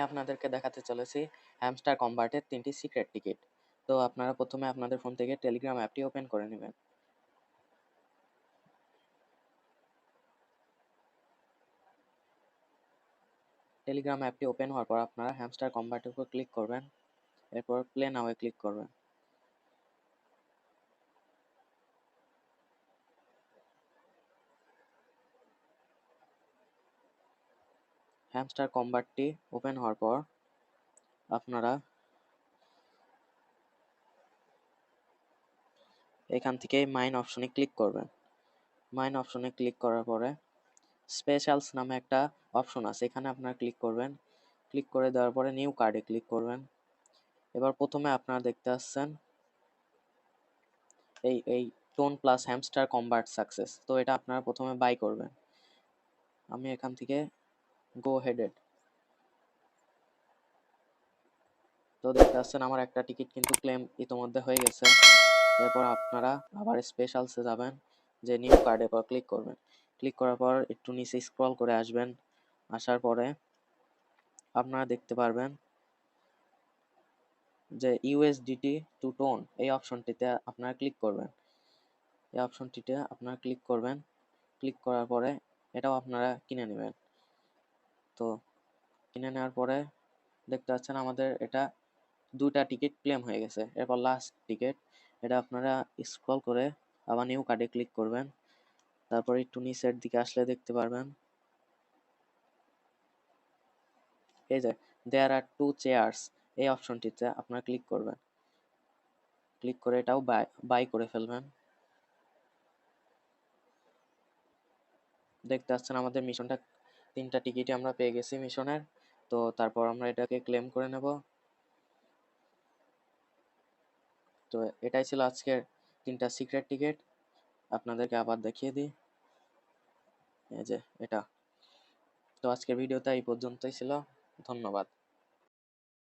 আপনাদেরকে দেখাতে চলেছি হ্যামস্টার কম্বাটের 3টি সিক্রেট টিকিট। তো আপনারা প্রথমে আপনাদের ফোন থেকে টেলিগ্রাম অ্যাপটি ওপেন করে নেবেন। টেলিগ্রাম অ্যাপটি ওপেন হওয়ার পর আপনারা হ্যামস্টার কম্বাটের উপর ক্লিক করবেন, এরপর প্লে নাও এ ক্লিক করবেন। হ্যামস্টার কম্বাটটি ওপেন হওয়ার পর আপনারা এখান থেকে মাইন অপশনে ক্লিক করবেন। মাইন অপশনে ক্লিক করার পরে স্পেশালস নামে একটা অপশন আছে, এখানে আপনারা ক্লিক করবেন। ক্লিক করে দেওয়ার পরে নিউ কার্ডে ক্লিক করবেন। এবার প্রথমে আপনারা দেখতে পাচ্ছেন এই tone plus hamster combat success. তো এটা আপনারা প্রথমে বাই করবেন। আমি এখান থেকে গো হেডেড, তো দেখতে পাচ্ছেন আমার একটা টিকিট কিন্তু ক্লেম ইতোমধ্যে হয়ে গেছে। এরপর আপনারা আবার স্পেশালসে যাবেন, যে নিউ কার্ডের পর ক্লিক করবেন। ক্লিক করার পর একটু নিচে স্ক্রল করে আসবেন। আসার পরে আপনারা দেখতে পারবেন যে ইউএসডিটি টু টোন, এই অপশনটিতে আপনারা ক্লিক করবেন। এই অপশনটিতে আপনারা ক্লিক করবেন। ক্লিক করার পরে এটাও আপনারা কিনে নেবেন। তো কিনে নেওয়ার পরে দেখতে পাচ্ছেন আমাদের এটা 2টা টিকিট ক্লেম হয়ে গেছে। এরপর লাস্ট টিকিট, এটা আপনারা স্ক্রল করে আবার নিউ কার্ডে ক্লিক করবেন। তারপর একটু নিচের দিকে আসলে দেখতে পারবেন এই যে দেয়ার আর 2 চেয়ার্স, এই অপশনটিতে আপনারা ক্লিক করবেন। ক্লিক করে এটাও বাই করে ফেলবেন। দেখতে পাচ্ছেন আমাদের মিশনটা 3টা টিকিটই আমরা পেয়ে গেছি মিশনের। তো তারপর আমরা এটাকে ক্লেম করে নেব। তো এটাই ছিল আজকের 3টা সিক্রেট টিকিট। আপনাদেরকে আবার দেখিয়ে দিই, এই যে এটা। তো আজকের ভিডিওটা এই পর্যন্তই ছিল। ধন্যবাদ।